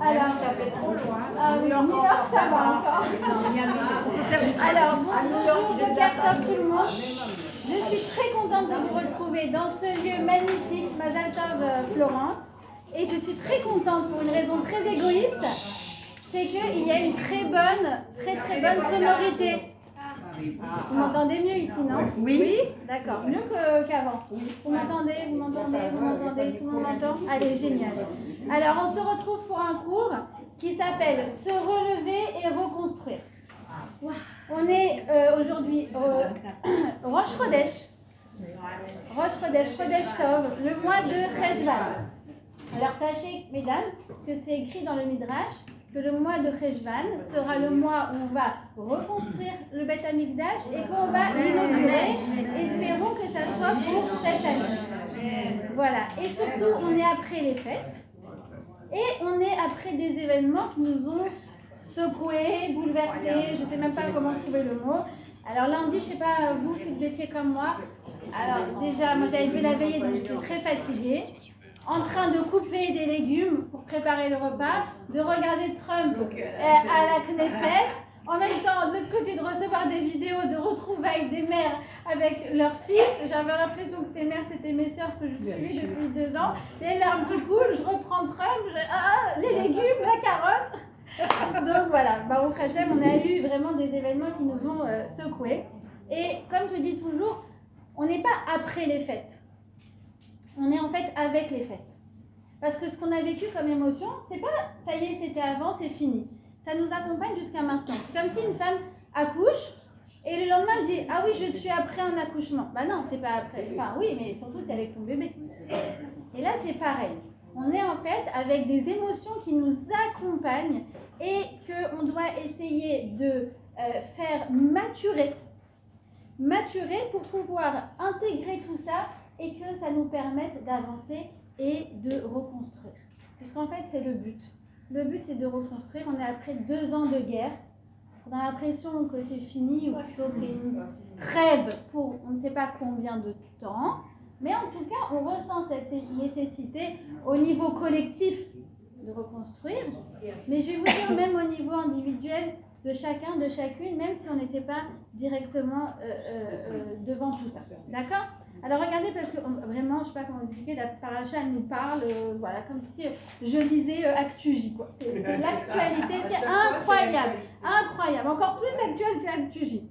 Alors, ça fait trop loin. New York, ça va encore. Alors, bonjour, bonjour tout le monde. Je suis très contente de vous retrouver dans ce lieu magnifique, Mazal Tov Florence. Et je suis très contente pour une raison très égoïste, c'est qu'il y a une très bonne sonorité. Vous m'entendez mieux ici, non? Oui. Oui? D'accord, mieux qu'avant. Vous m'entendez? Tout le monde m'entend? Allez, génial. Alors, on se retrouve pour un cours qui s'appelle Se relever et reconstruire. On est aujourd'hui au Rosh Chodesh. Chodesh Tov, le mois de Cheshvan. Alors, sachez, mesdames, que c'est écrit dans le Midrash que le mois de Cheshvan sera le mois où on va reconstruire le Beth Amikdash et qu'on va l'inaugurer. Espérons que ça soit pour cette année. Voilà. Et surtout, on est après les fêtes et on est après des événements qui nous ont secoués, bouleversés. Je ne sais même pas comment trouver le mot. Alors lundi, je ne sais pas vous si vous étiez comme moi. Alors déjà, moi j'avais vu la veillée, donc j'étais très fatiguée. En train de couper des légumes pour préparer le repas, de regarder Trump à la Knesset, en même temps, de l'autre côté, de recevoir des vidéos de retrouvailles des mères avec leurs fils. J'avais l'impression que ces mères, c'était mes sœurs que je suis depuis 2 ans. Les larmes qui coulent, je reprends Trump, les légumes, la carotte. Donc voilà, Baruch Hashem, on a eu vraiment des événements qui nous ont secoués. Et comme je dis toujours, on n'est pas après les fêtes. On est en fait avec les fêtes. Parce que ce qu'on a vécu comme émotion, c'est pas ça y est, c'était avant, c'est fini. Ça nous accompagne jusqu'à maintenant. C'est comme si une femme accouche et le lendemain elle dit ah oui, je suis après un accouchement. Bah non, c'est pas après. Enfin oui, mais surtout c'est avec ton bébé. Et là c'est pareil. On est en fait avec des émotions qui nous accompagnent et qu'on doit essayer de faire maturer pour pouvoir intégrer tout ça et que ça nous permette d'avancer et de reconstruire. Puisqu'en fait, c'est le but. Le but, c'est de reconstruire. On est après 2 ans de guerre. On a l'impression que c'est fini ou plutôt que c'est une trêve pour on ne sait pas combien de temps. Mais en tout cas, on ressent cette nécessité au niveau collectif de reconstruire. Mais je vais vous dire même au niveau individuel de chacun, de chacune, même si on n'était pas directement devant tout ça. D'accord? Alors regardez, parce que vraiment, je ne sais pas comment expliquer, la paracha, elle nous parle, voilà, comme si je lisais ActuJ, quoi. C'est l'actualité, c'est incroyable, incroyable, encore plus actuel que ActuJ.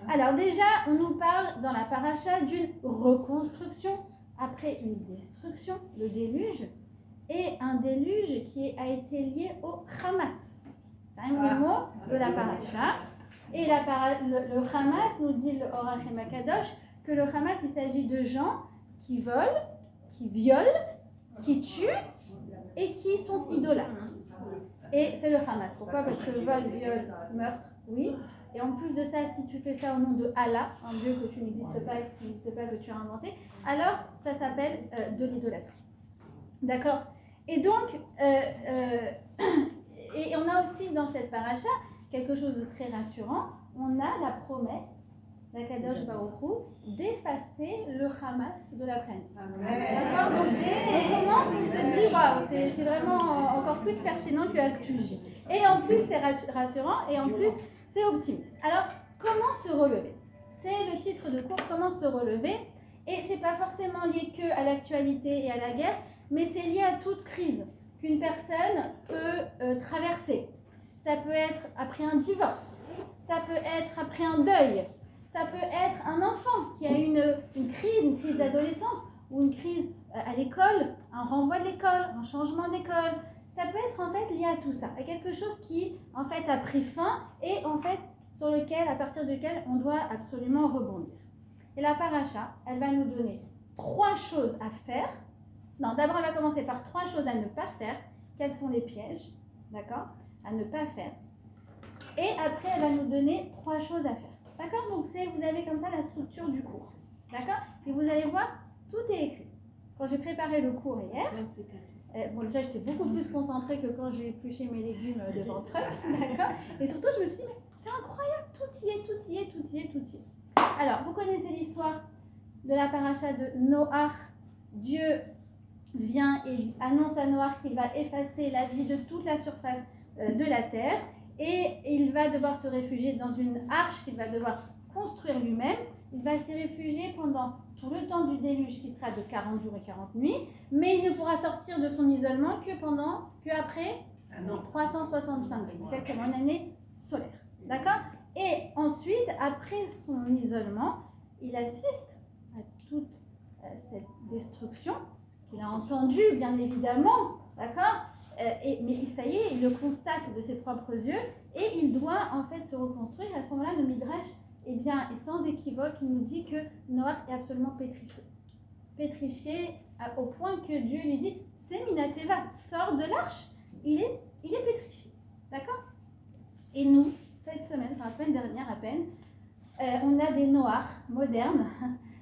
Alors déjà, on nous parle dans la paracha d'une reconstruction après une destruction, le déluge, et un déluge qui a été lié au Hamas. C'est un des mots de la paracha. Et le Hamas nous dit le Orachem Akadosh que le Hamas, il s'agit de gens qui volent, qui violent, qui tuent et qui sont idolâtres. Et c'est le Hamas. Pourquoi? Parce que le vol, viol, meurtre, oui. Et en plus de ça, si tu fais ça au nom de Allah, un Dieu que tu n'existes pas, que tu as inventé, alors ça s'appelle de l'idolâtrie. D'accord? Et donc, et on a aussi dans cette paracha quelque chose de très rassurant. On a la promesse d'Akadosh Baruch Hu d'effacer le Hamas de la planète. D'accord? Donc, on commence, on se dit, waouh, c'est vraiment encore plus pertinent que ActuJ. Et en plus, c'est rassurant et en plus, c'est optimiste. Alors, comment se relever? C'est le titre de cours, comment se relever. Et c'est pas forcément lié que à l'actualité et à la guerre, mais c'est lié à toute crise qu'une personne peut traverser. Ça peut être après un divorce, ça peut être après un deuil, ça peut être un enfant qui a une crise d'adolescence ou une crise à l'école, un renvoi de l'école, un changement d'école. Ça peut être en fait lié à tout ça, à quelque chose qui en fait a pris fin et en fait sur lequel, à partir duquel on doit absolument rebondir. Et la paracha, elle va nous donner 3 choses à faire. Non, d'abord elle va commencer par 3 choses à ne pas faire. Quels sont les pièges, d'accord, à ne pas faire. Et après elle va nous donner 3 choses à faire. D'accord? Donc vous avez comme ça la structure du cours. D'accord? Et vous allez voir, tout est écrit. Quand j'ai préparé le cours hier, bon déjà j'étais beaucoup plus concentrée que quand j'ai épluché mes légumes devant Trump. D'accord? Et surtout je me suis dit, mais c'est incroyable, tout y est. Alors, vous connaissez l'histoire de la paracha de Noach. Dieu vient et annonce à Noach qu'il va effacer la vie de toute la surface de la terre et il va devoir se réfugier dans une arche qu'il va devoir construire lui-même. Il va s'y réfugier pendant tout le temps du déluge qui sera de 40 jours et 40 nuits, mais il ne pourra sortir de son isolement qu'après 365, exactement une année solaire. D'accord? Et ensuite, après son isolement, il assiste à toute cette destruction qu'il a entendue, bien évidemment, d'accord? Mais ça y est, il le constate de ses propres yeux et il doit en fait se reconstruire. À ce moment-là, le Midrash, eh bien, et sans équivoque, il nous dit que Noach est absolument pétrifié. Pétrifié au point que Dieu lui dit, c'est Minateva, sors de l'arche, il est pétrifié. D'accord? Et nous, cette semaine, enfin la semaine dernière à peine, on a des Noach modernes,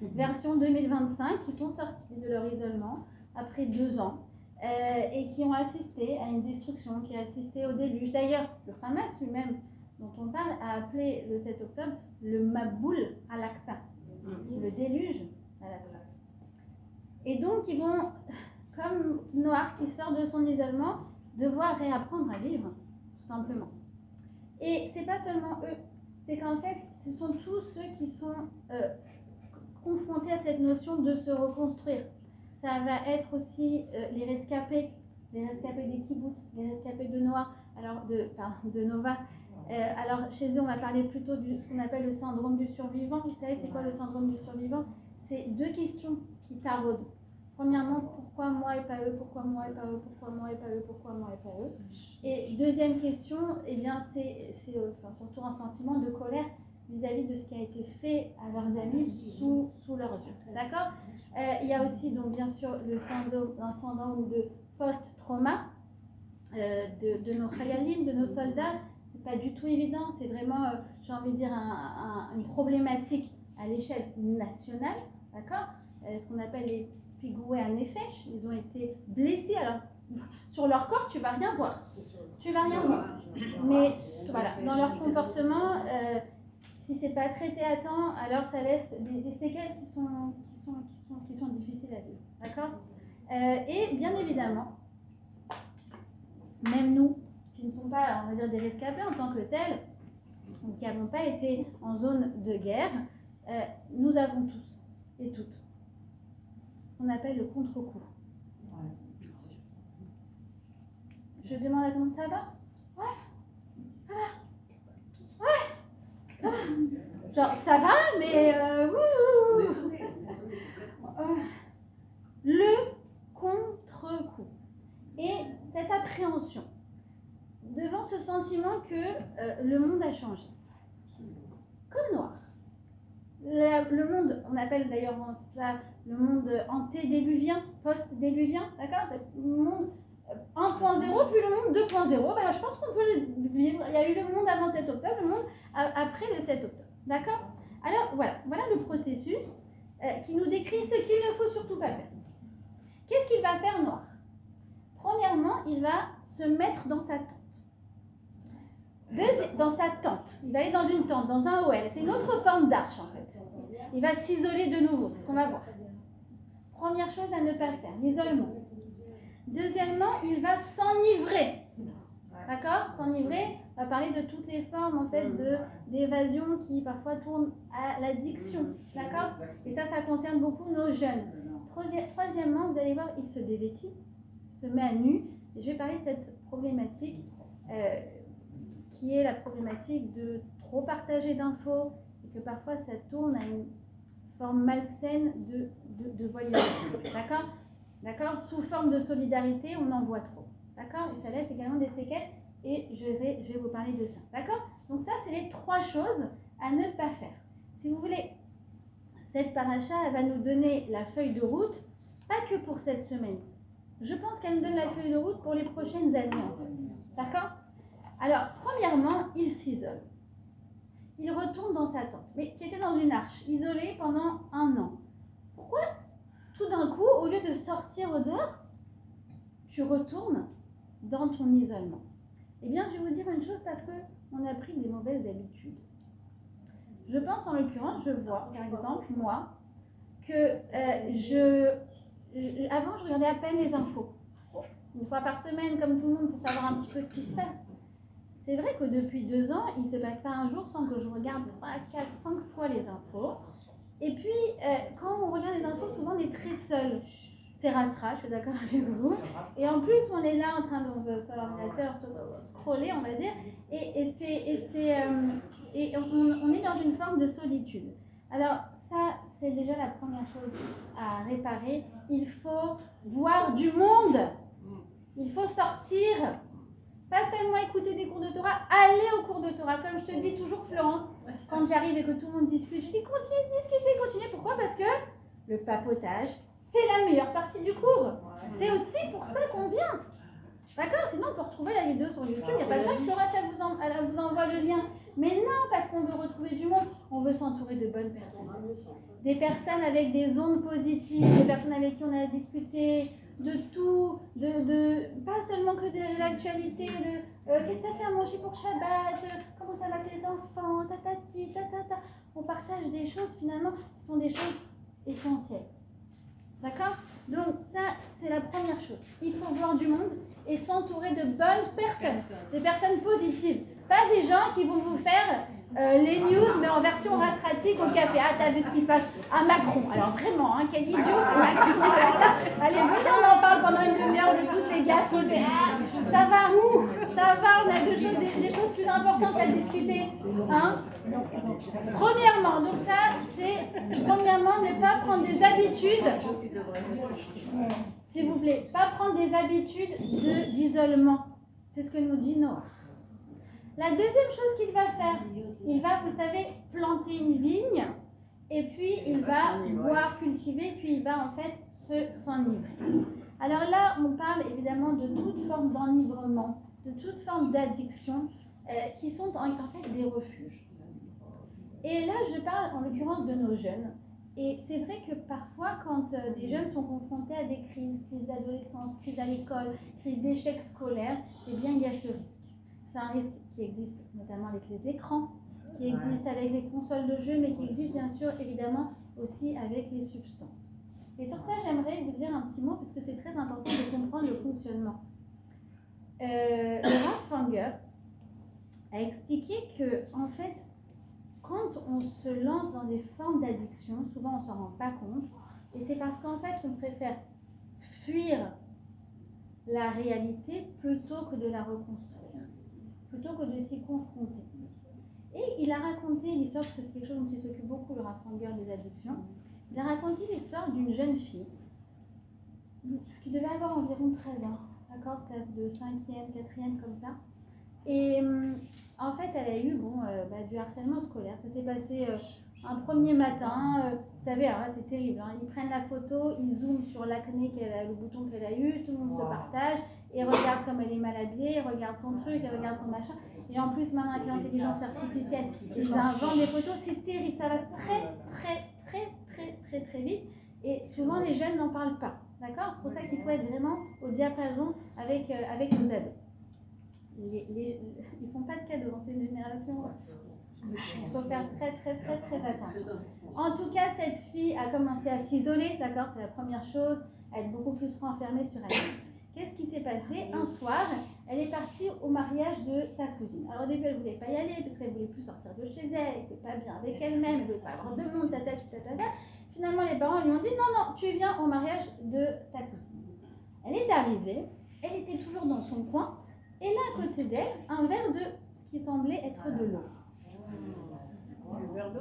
version 2025, qui sont sortis de leur isolement après 2 ans et qui ont assisté à une destruction, qui a assisté au déluge. D'ailleurs, le Hamas lui-même, dont on parle, a appelé le 7 octobre le Maboul al-Aqsa, le déluge al-Aqsa. Et donc, ils vont, comme Noach qui sort de son isolement, devoir réapprendre à vivre, tout simplement. Et c'est pas seulement eux, c'est qu'en fait, ce sont tous ceux qui sont confrontés à cette notion de se reconstruire. Ça va être aussi les rescapés des kibbutz, les rescapés de Noah, de Nova. Alors chez eux, on va parler plutôt de ce qu'on appelle le syndrome du survivant. Vous savez, c'est quoi le syndrome du survivant? C'est 2 questions qui taraudent. Premièrement, pourquoi moi et pas eux? Pourquoi moi et pas eux? Pourquoi moi et pas eux? Pourquoi moi et pas eux? Et deuxième question, eh bien, c'est surtout un sentiment de colère vis-à-vis de ce qui a été fait à leurs amis sous leurs yeux. D'accord? Il y a aussi, donc, bien sûr, un syndrome de post-trauma de nos khayalim, de nos soldats. C'est pas du tout évident, c'est vraiment, j'ai envie de dire, une problématique à l'échelle nationale. D'accord? Ce qu'on appelle les pigoués à nefesh, ils ont été blessés. Alors, sur leur corps, tu vas rien voir. Tu vas rien voir. Mais voilà, dans leur comportement, si c'est pas traité à temps, alors ça laisse des séquelles qui sont difficiles à vivre. D'accord? Et bien évidemment, même nous, qui ne sommes pas, on va dire, des rescapés en tant que tels, ou qui n'avons pas été en zone de guerre, nous avons tous et toutes ce qu'on appelle le contre-coup. Je demande à tout le monde, ça va? Ouais, ça va? Ouais, ça va? Genre, ça va, mais le contre-coup. Et cette appréhension devant ce sentiment que le monde a changé. Comme noir. Le monde, on appelle d'ailleurs ça le monde antédéluvien, post-déluvien, d'accord? Le monde 1.0 puis le monde 2.0. Ben, je pense qu'on peut le vivre. Il y a eu le monde avant le 7 octobre, le monde après le 7 octobre. D'accord? Alors voilà le processus qui nous décrit ce qu'il ne faut surtout pas faire. Qu'est-ce qu'il va faire Noir? Premièrement, il va se mettre dans sa tente. Dans sa tente. Il va aller dans une tente, dans un OL. C'est une autre forme d'arche en fait. Il va s'isoler de nouveau, c'est ce qu'on va voir. Première chose à ne pas faire, l'isolement. Deuxièmement, il va s'enivrer. D'accord? S'enivrer, on va parler de toutes les formes en fait d'évasion qui parfois tournent à l'addiction. D'accord? Et ça concerne beaucoup nos jeunes. Troisièmement, vous allez voir, il se dévêtit, se met à nu. Et je vais parler de cette problématique qui est la problématique de trop partager d'infos et que parfois ça tourne à une forme malsaine de voyeurisme. D'accord? D'accord? Sous forme de solidarité, on en voit trop. D'accord? Et ça laisse également des séquelles et je vais vous parler de ça. D'accord? Donc ça, c'est les 3 choses à ne pas faire. Si vous voulez, cette paracha, elle va nous donner la feuille de route, pas que pour cette semaine. Je pense qu'elle nous donne la feuille de route pour les prochaines années en fait. D'accord? Alors, premièrement, il s'isole. Il retourne dans sa tente, mais qui était dans une arche, isolé pendant 1 an. Pourquoi tout d'un coup, au lieu de sortir au dehors, tu retournes dans ton isolement? Eh bien, je vais vous dire une chose parce qu'on a pris des mauvaises habitudes. Je pense en l'occurrence, je vois, par exemple, moi, que avant, je regardais à peine les infos. Une fois par semaine, comme tout le monde, pour savoir un petit peu ce qui se passe. C'est vrai que depuis 2 ans, il ne se passe pas un jour sans que je regarde 3, 4, 5 fois les infos. Et puis, quand on regarde les infos, souvent on est très seul. C'est rasera, je suis d'accord avec vous. Et en plus, on est là en train de, sur l'ordinateur, scroller, on va dire, et on est dans une forme de solitude. Alors, ça, c'est déjà la première chose à réparer. Il faut voir du monde. Il faut sortir. Pas seulement écouter des cours de Torah, aller au cours de Torah. Comme je te dis toujours, Florence, quand j'arrive et que tout le monde discute, je dis continue, discutez, continuez. Pourquoi? Parce que le papotage, c'est la meilleure partie du cours. C'est aussi pour ça qu'on vient. D'accord? Sinon, on peut retrouver la vidéo sur YouTube. Il n'y a pas de problème, Florence, elle vous envoie le lien. Mais non, parce qu'on veut retrouver du monde. On veut s'entourer de bonnes personnes. Des personnes avec des ondes positives, des personnes avec qui on a discuté de tout, pas seulement que de l'actualité, qu'est-ce que tu as fait à manger pour Shabbat, comment ça va avec les enfants, tatati, tatata. On partage des choses finalement qui sont des choses essentielles. D'accord? Donc ça, c'est la première chose. Il faut voir du monde et s'entourer de bonnes personnes, des personnes positives. Pas des gens qui vont vous faire les news, mais en version rastratique au café. Ah, t'as vu ce qui se passe à Macron. Alors vraiment, hein, quel idiot, c'est Macron. Alors là, allez, venez, on en parle pendant une demi-heure de toutes les gaffes. Ça va, on a des choses plus importantes à discuter. Hein? Premièrement, donc ça, c'est premièrement ne pas prendre des habitudes, s'il vous plaît, pas prendre des habitudes d'isolement. C'est ce que nous dit Noah. La deuxième chose qu'il va faire, il va, vous savez, planter une vigne, et puis il va voir cultiver, puis il va en fait s'enivrer. Alors là, on parle évidemment de toute forme d'enivrement, de toute forme d'addiction, qui sont en fait des refuges. Et là, je parle en l'occurrence de nos jeunes. Et c'est vrai que parfois, quand des jeunes sont confrontés à des crises d'adolescence, crises à l'école, crises d'échecs scolaires, eh bien, il y a ce risque. C'est un risque qui existe notamment avec les écrans, qui existe avec les consoles de jeux, mais qui existe bien sûr évidemment aussi avec les substances. Et sur ça, j'aimerais vous dire un petit mot, parce que c'est très important de comprendre le fonctionnement. Le Rav Fanger a expliqué que, en fait, quand on se lance dans des formes d'addiction, souvent on ne s'en rend pas compte, et c'est parce qu'en fait on préfère fuir la réalité plutôt que de la reconstruire, plutôt que de s'y confronter. Et il a raconté l'histoire, parce que c'est quelque chose dont il s'occupe beaucoup, le Rav Fanger des addictions. Il a raconté l'histoire d'une jeune fille qui devait avoir environ 13 ans, d'accord, classe de 5e, 4e, comme ça. Et en fait, elle a eu du harcèlement scolaire. Ça s'est passé un premier matin. Vous savez, alors là, c'est terrible. Hein. Ils prennent la photo, ils zooment sur l'acné, le bouton qu'elle a eu, tout le monde se partage et regarde comme elle est mal habillée, regarde son truc, elle regarde son machin. Et en plus, maintenant, avec l'intelligence artificielle, ils inventent des photos. C'est terrible. Ça va très vite. Et souvent, les jeunes n'en parlent pas. D'accord? C'est pour ça qu'il faut être vraiment au diapason avec nos ados. Ils font pas de cadeaux, c'est une génération. Il faut faire très attention. En tout cas, cette fille a commencé à s'isoler, d'accord, c'est la première chose, à être beaucoup plus renfermée sur elle. Qu'est-ce qui s'est passé? Un soir, elle est partie au mariage de sa cousine. Alors au début, elle ne voulait pas y aller parce qu'elle ne voulait plus sortir de chez elle, elle n'était pas bien avec elle-même, elle ne voulait pas avoir de monde, tata. Finalement, les parents lui ont dit non, tu viens au mariage de ta cousine. Elle est arrivée, elle était toujours dans son coin. Et là, à côté d'elle, un verre de ce qui semblait être de l'eau.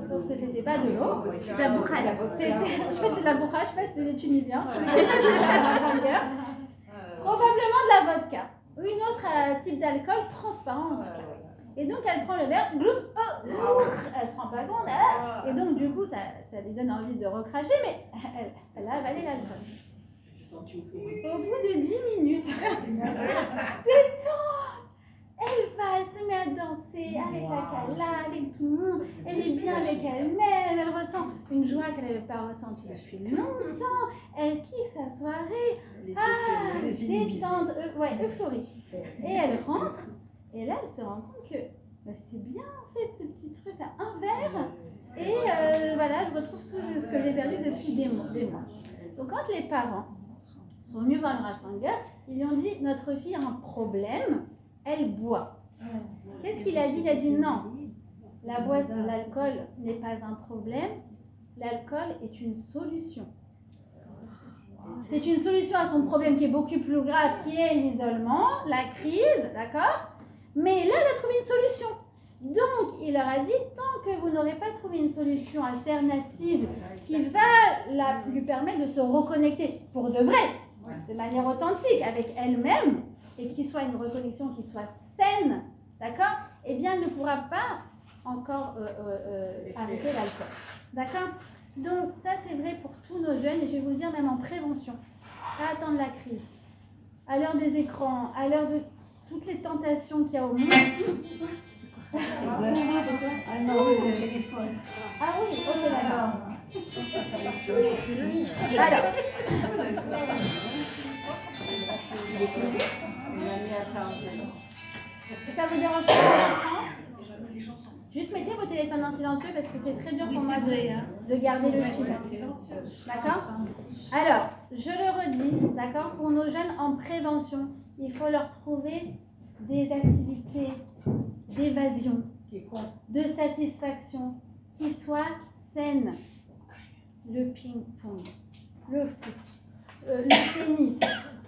Sauf que c'était pas de l'eau. C'est de la bourra, la vodka. Je sais que c'est de la bourra, je sais pas si c'est des Tunisiens. Probablement de la vodka. Ou une autre type d'alcool transparent en tout cas. Et donc elle prend le verre, gloups, elle se rend pas compte. Et donc du coup, ça lui donne envie de recracher, mais elle a avalé l'alcool. Au bout de 10 minutes, détente, elle se met à danser avec la Kala, avec tout le monde, elle est bien avec elle-même, elle ressent une joie qu'elle n'avait pas ressentie depuis longtemps, elle kiffe sa soirée, détente, euphorie. Et elle rentre, et là elle se rend compte que c'est bien en fait ce petit truc à un verre, et voilà, je retrouve tout ce que j'ai perdu depuis des mois. Donc quand les parents sont venus voir le Ratzinger, ils lui ont dit, notre fille a un problème, elle boit. Qu'est-ce qu'il a dit? Il a dit non, l'alcool n'est pas un problème, l'alcool est une solution. C'est une solution à son problème qui est beaucoup plus grave, qui est l'isolement, la crise, d'accord? Mais là, elle a trouvé une solution. Donc, il leur a dit, tant que vous n'aurez pas trouvé une solution alternative qui va lui permettre de se reconnecter pour de vrai, de manière authentique, avec elle-même, et qui soit une reconnexion qui soit saine, d'accord? Eh bien, elle ne pourra pas encore arrêter l'alcool. D'accord? Donc, ça, c'est vrai pour tous nos jeunes, et je vais vous le dire même en prévention. Pas attendre la crise. À l'heure des écrans, à l'heure de toutes les tentations qu'il y a au monde. Ah oui, ok, d'accord. Alors. Ça vous dérange pas l'écran? Juste mettez vos téléphones en silencieux parce que c'est très dur pour moi de garder le fil. D'accord? Alors, je le redis, d'accord? Pour nos jeunes en prévention, il faut leur trouver des activités d'évasion, de satisfaction qui soient saines. Le ping-pong, le foot, le tennis,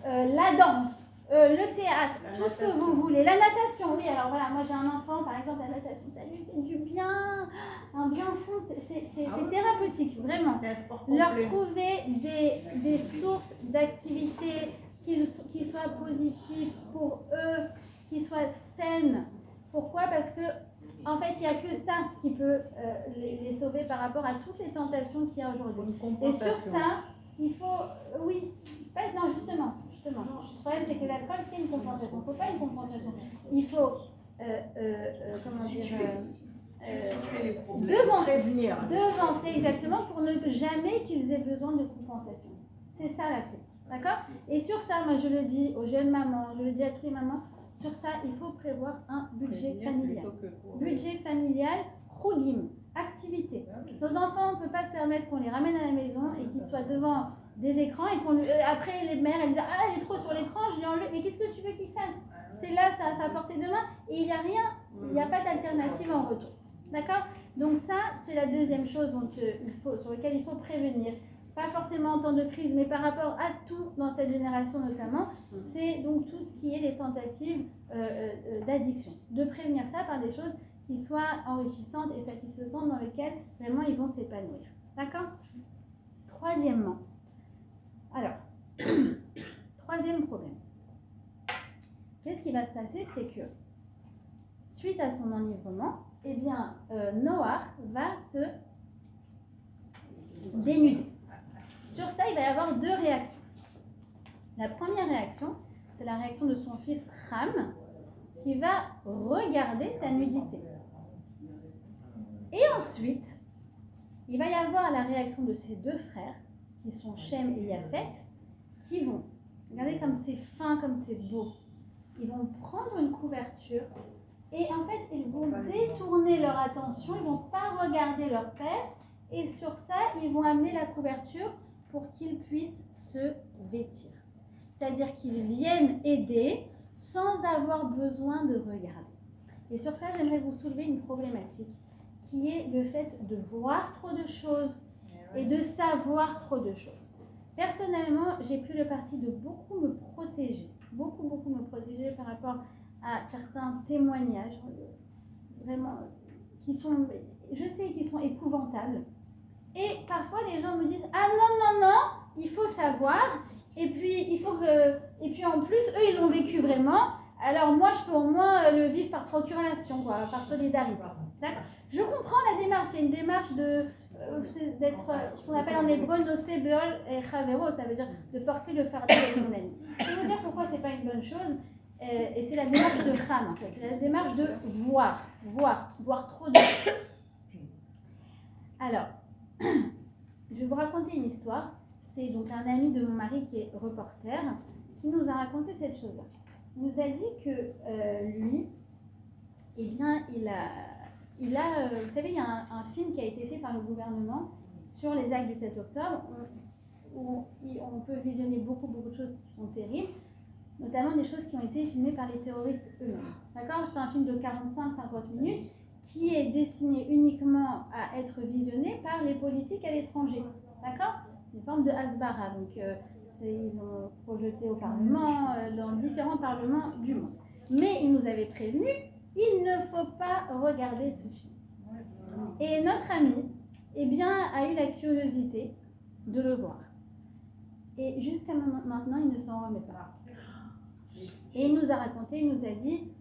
la danse, le théâtre, tout ce que vous voulez. La natation, oui, alors voilà, moi j'ai un enfant, par exemple, la natation, ça lui fait du bien, un bien fou, c'est thérapeutique, vraiment. Leur trouver des sources d'activités qui soient positives pour eux, qui soient saines. Pourquoi? Parce que en fait, il n'y a que ça qui peut les sauver par rapport à toutes les tentations qu'il y a aujourd'hui. Et sur ça, il faut, oui, non, justement. Le problème, c'est que l'alcool, c'est une compensation. Il ne faut pas une compensation. Il faut, comment dire, devancer exactement pour ne jamais qu'ils aient besoin de compensation. C'est ça la clé. D'accord? Et sur ça, moi, je le dis aux jeunes mamans, je le dis à toutes les mamans, sur ça, il faut prévoir un budget familial. Budget familial, chogim, activité. Nos enfants, on ne peut pas se permettre qu'on les ramène à la maison et qu'ils soient devant des écrans et après les mères, elles disent ah, elle est trop sur l'écran, je l'ai enlevé. Mais qu'est-ce que tu veux qu'il fasse? C'est là, ça à portée de main et il n'y a rien, il n'y a pas d'alternative en retour. D'accord? Donc ça, c'est la deuxième chose sur laquelle il faut prévenir. Pas forcément en temps de crise, mais par rapport à tout dans cette génération notamment, c'est donc tout ce qui est les tentatives d'addiction. De prévenir ça par des choses qui soient enrichissantes et satisfaisantes dans lesquelles vraiment ils vont s'épanouir. D'accord? Troisièmement, alors, troisième problème. Qu'est-ce qui va se passer? C'est que, suite à son enivrement, eh bien, Noah va se dénuder. Sur ça, il va y avoir deux réactions. La première réaction, c'est la réaction de son fils Ham, qui va regarder sa nudité. Et ensuite, il va y avoir la réaction de ses deux frères, qui sont Shem et Yafet, qui vont, regardez comme c'est fin, comme c'est beau, ils vont prendre une couverture et en fait, ils vont détourner leur attention, ils ne vont pas regarder leur père et sur ça, ils vont amener la couverture pour qu'ils puissent se vêtir. C'est-à-dire qu'ils viennent aider sans avoir besoin de regarder. Et sur ça, j'aimerais vous soulever une problématique qui est le fait de voir trop de choses et de savoir trop de choses. Personnellement, j'ai pris le parti de beaucoup me protéger par rapport à certains témoignages, vraiment, qui sont, je sais qu'ils sont épouvantables. Et parfois, les gens me disent « Ah non, il faut savoir, et puis en plus, eux, ils l'ont vécu vraiment, alors moi, je peux au moins le vivre par procuration, quoi, par solidarité. » D'accord? Je comprends la démarche, c'est une démarche d'être ce qu'on appelle en hébreu nosebol et chavero, ça veut dire de porter le fardeau de mon ami. Je vais vous dire pourquoi c'est pas une bonne chose, et c'est la démarche de Ham en fait, c'est la démarche de voir trop de choses. Alors, je vais vous raconter une histoire. C'est donc un ami de mon mari qui est reporter qui nous a raconté cette chose-là. Il nous a dit que lui, eh bien, il a vous savez, il y a un film qui a été fait par le gouvernement sur les actes du 7 octobre. où on peut visionner beaucoup de choses qui sont terribles, notamment des choses qui ont été filmées par les terroristes eux-mêmes. D'accord? C'est un film de 45-50 minutes qui est destiné uniquement à être visionné par les politiques à l'étranger. D'accord? Une forme de hasbara. Donc, ils ont projeté au Parlement, dans différents parlements du monde. Mais ils nous avaient prévenu, il ne faut pas regarder ce film. Et notre ami, eh bien, a eu la curiosité de le voir. Et jusqu'à maintenant, il ne s'en remet pas. Et il nous a raconté, il nous a dit,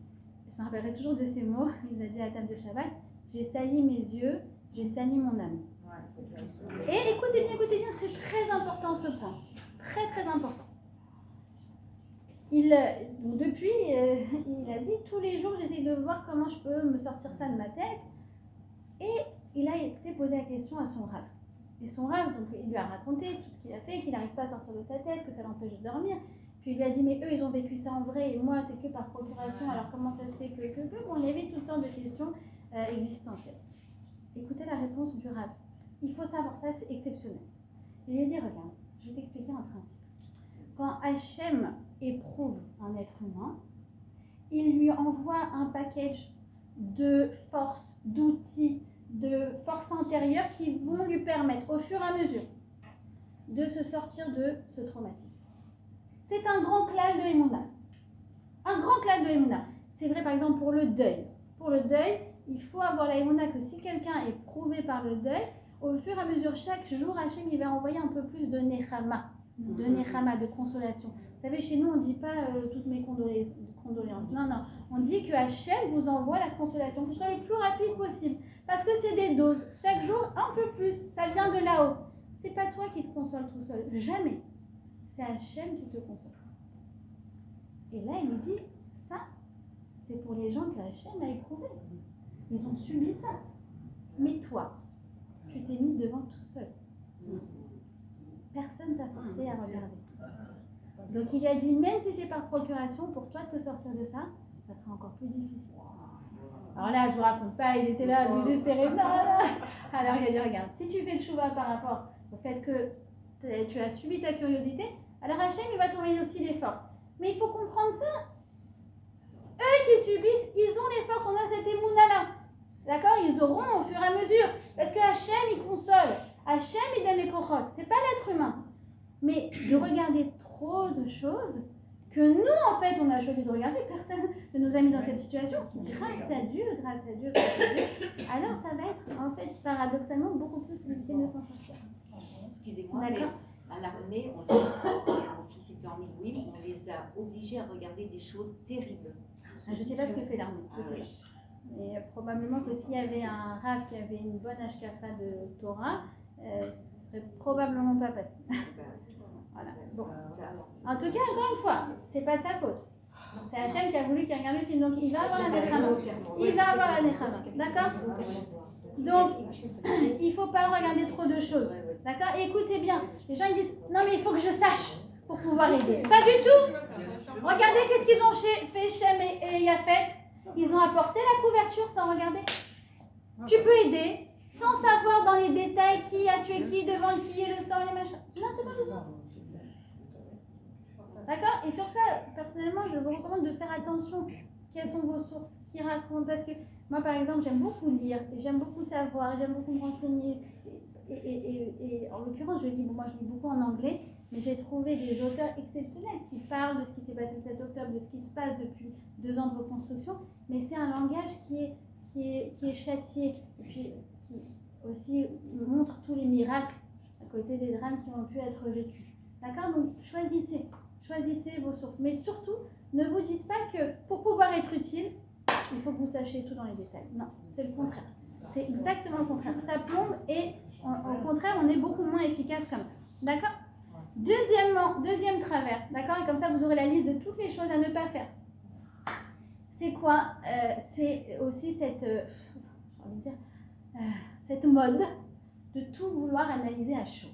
je me rappellerai toujours de ces mots, il nous a dit à la table de Shabbat, j'ai sali mes yeux, j'ai sali mon âme. Et écoutez bien, c'est très important ce point. Très très important. Depuis, il a dit, tous les jours, j'essaie de voir comment je peux me sortir ça de ma tête. Et il a été posé la question à son Rav. Et son Rav, donc, il lui a raconté tout ce qu'il a fait, qu'il n'arrive pas à sortir de sa tête, que ça l'empêche de dormir. Puis il lui a dit, mais eux, ils ont vécu ça en vrai, et moi, c'est que par procuration, alors comment ça se fait que on avait toutes sortes de questions existentielles. Écoutez la réponse du Rav. Il faut savoir ça, c'est exceptionnel. Il lui a dit, regarde, je vais t'expliquer un principe. Quand Hachem éprouve un être humain, il lui envoie un package de force, d'outils, de force intérieure qui vont lui permettre, au fur et à mesure, de se sortir de ce traumatisme. C'est un grand clal de Emouna. Un grand clal de Emouna. C'est vrai par exemple pour le deuil. Pour le deuil, il faut avoir la Emouna que si quelqu'un est prouvé par le deuil, au fur et à mesure, chaque jour, Hachem il va envoyer un peu plus de nechama, de consolation. Vous savez, chez nous, on ne dit pas toutes mes condoléances. Non. On dit que Hachem vous envoie la consolation, que ce soit le plus rapide possible. Parce que c'est des doses. Chaque jour, un peu plus. Ça vient de là-haut. C'est pas toi qui te console tout seul. Jamais. C'est Hachem qui te console. Et là, il nous dit, ça, c'est pour les gens que Hachem a éprouvé. Ils ont subi ça. Mais toi, tu t'es mis devant tout seul. Personne t'a forcé à regarder. Donc il a dit, même si c'est par procuration, pour toi de te sortir de ça, ça sera encore plus difficile. Alors là, je vous raconte pas, il était là, désespéré. Non. Alors il a dit, regarde, si tu fais le chouva par rapport au fait que tu as subi ta curiosité, alors Hachem, il va t'envoyer aussi les forces. Mais il faut comprendre ça. Eux qui subissent, ils ont les forces, on a cette émouna-là. D'accord? Ils auront au fur et à mesure. Parce que Hachem, il console. Hachem, il donne les kochot. C'est pas l'être humain. Mais de regarder trop de choses que nous, en fait, on a choisi de regarder, personne ne nous a mis dans cette situation. Grâce à Dieu, alors ça va être, en fait, paradoxalement, beaucoup plus difficile de s'en sortir. Excusez-moi, mais à l'armée, mon fils était en Milwim, on les a obligés à regarder des choses terribles. Je ne sais pas ce que fait l'armée. Mais probablement que s'il y avait un Rav qui avait une bonne hashkafa de Torah, ce serait probablement pas passé. Voilà. Bon. En tout cas, encore une fois, c'est pas de sa faute. C'est Hachem qui a voulu qu'il regarde le film, donc il va avoir la nechama. Il va avoir la nechama, d'accord? Donc, il ne faut pas regarder trop de choses, d'accord? Et écoutez bien, les gens ils disent, non mais il faut que je sache pour pouvoir aider. Pas du tout. Regardez qu'est-ce qu'ils ont fait Shem et Yafet. Ils ont apporté la couverture sans regarder. Tu peux aider sans savoir dans les détails qui a tué qui, devant qui est le sang, les machins. Non, c'est pas besoin. D'accord? Et sur ça, personnellement, je vous recommande de faire attention. Quelles sont vos sources qui racontent? Parce que moi, par exemple, j'aime beaucoup lire, j'aime beaucoup savoir, j'aime beaucoup me renseigner. Et en l'occurrence, moi je lis beaucoup en anglais, mais j'ai trouvé des auteurs exceptionnels qui parlent de ce qui s'est passé le 7 octobre, de ce qui se passe depuis 2 ans de reconstruction, mais c'est un langage qui est châtié, et puis qui aussi montre tous les miracles à côté des drames qui ont pu être vécus. D'accord? Donc choisissez vos sources, mais surtout, ne vous dites pas que pour pouvoir être utile, il faut que vous sachiez tout dans les détails. Non, c'est le contraire. C'est exactement le contraire. Ça plombe et au contraire, on est beaucoup moins efficace comme ça. D'accord? Deuxième travers. D'accord? Et comme ça, vous aurez la liste de toutes les choses à ne pas faire. C'est quoi? C'est aussi cette mode de tout vouloir analyser à chaud.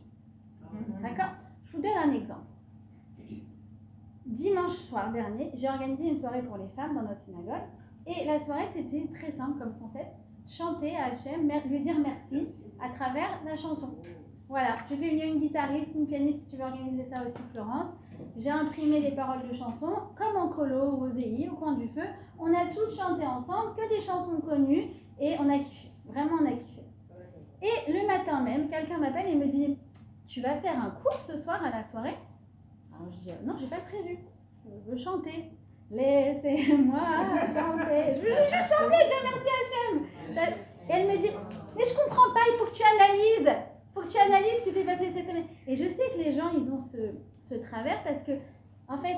D'accord? Je vous donne un exemple. Dimanche soir dernier, j'ai organisé une soirée pour les femmes dans notre synagogue. Et la soirée, c'était très simple comme concept. Chanter à Hachem, lui dire merci à travers la chanson. Voilà, je fais venir une guitariste, une pianiste, si tu veux organiser ça aussi, Florence. J'ai imprimé les paroles de chansons, comme en colo ou au ZI, au coin du feu. On a toutes chanté ensemble, que des chansons connues, et on a kiffé. Vraiment, on a kiffé. Et le matin même, quelqu'un m'appelle et me dit, tu vas faire un cours ce soir à la soirée? Alors je dis, non, j'ai pas prévu. Je veux chanter. Laissez-moi chanter. Je veux juste chanter, Dieu merci Hachem. Et elle me dit, mais je comprends pas, il faut que tu analyses. Il faut que tu analyses ce qui s'est passé cette semaine. Et je sais que les gens, ils ont ce travers parce que, en fait,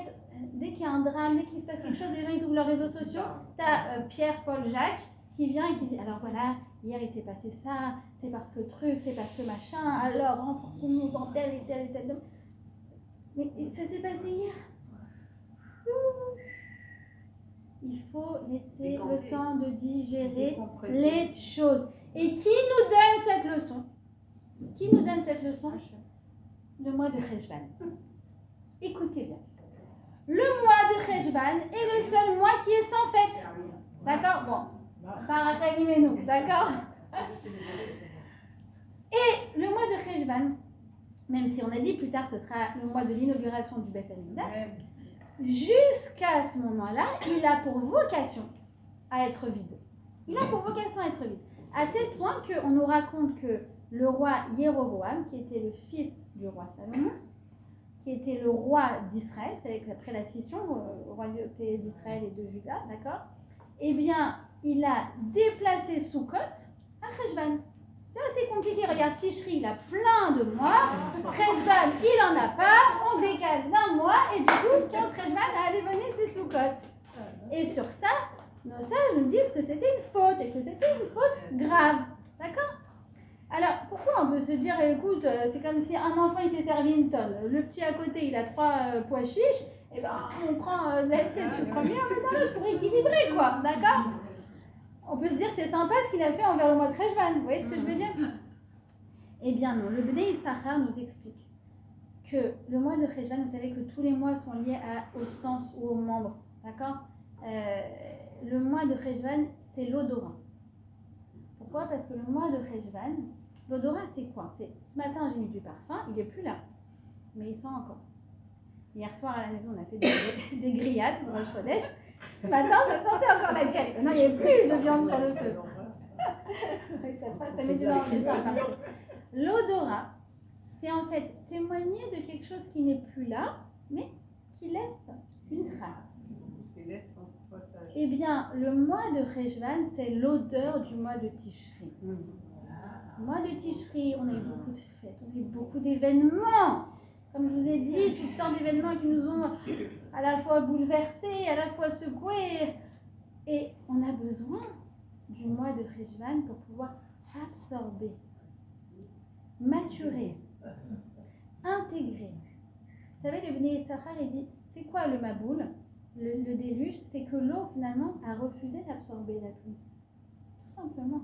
dès qu'il y a un drame, dès qu'il se passe quelque chose, les gens, ils ouvrent leurs réseaux sociaux. Tu as Pierre, Paul, Jacques qui vient et qui dit, alors voilà, hier il s'est passé ça, c'est parce que truc, c'est parce que machin, alors renforçons-nous dans tel et tel et tel. Mais ça s'est passé hier. Il faut laisser le temps de digérer les choses. Et qui nous donne cette leçon? Qui nous donne cette leçon? Le mois de Cheshvan. Écoutez bien. Le mois de Cheshvan est le seul mois qui est sans fête. D'accord? Bon, paracalimez-nous, d'accord? Et le mois de Cheshvan, même si on a dit plus tard ce sera le mois de l'inauguration du Beth Amikdash, jusqu'à ce moment-là, il a pour vocation à être vide. Il a pour vocation à être vide. À tel point qu'on nous raconte que le roi Jéroboam, qui était le fils du roi Salomon, qui était le roi d'Israël, c'est après la scission, royauté d'Israël et de Juda, d'accord? Eh bien, il a déplacé Sukkot à Cheshvan. C'est compliqué, regarde, Tishri, il a plein de mois, Cheshvan, il en a pas, on décale d'un mois, et du coup, 15 Cheshvan, allez, venez, c'est Sukkot. Et sur ça, nos sages nous disent que c'était une faute, et que c'était une faute grave, d'accord? Alors, pourquoi on peut se dire, écoute, c'est comme si un enfant, il s'est servi une tonne, le petit à côté, il a 3 pois chiches, et ben, on prend l'assiette du premier, on met dans l'autre pour équilibrer, quoi, d'accord? On peut se dire que c'est sympa ce qu'il a fait envers le mois de Cheshvan. Vous voyez ce que je veux dire? Eh bien non, le Bnei Issachar nous explique que le mois de Cheshvan, vous savez que tous les mois sont liés au sens ou aux membres. D'accord? Le mois de Cheshvan, c'est l'odorat. Pourquoi? Parce que le mois de Cheshvan, l'odorat c'est quoi? C'est ce matin j'ai mis du parfum, il n'est plus là, mais il sent encore. Hier soir à la maison, on a fait des grillades pour Rosh Chodesh. Ce matin, ça sentait encore la galette. Non, il n'y avait plus de viande sur le feu. Ça met du danger. L'odorat, c'est en fait témoigner de quelque chose qui n'est plus là, mais qui laisse une trace. Eh bien, le mois de Cheshvan, c'est l'odeur du mois de Tishri. Le mois de Tishri, on a eu beaucoup de fêtes, on a eu beaucoup d'événements. Comme je vous ai dit, toutes sortes d'événements qui nous ont à la fois bouleversés, à la fois secoués. Et on a besoin du mois de Cheshvan pour pouvoir absorber, maturer, intégrer. Vous savez, le Bnei Issachar, il dit, c'est quoi le Maboul, le déluge? C'est que l'eau, finalement, a refusé d'absorber la pluie. Tout simplement.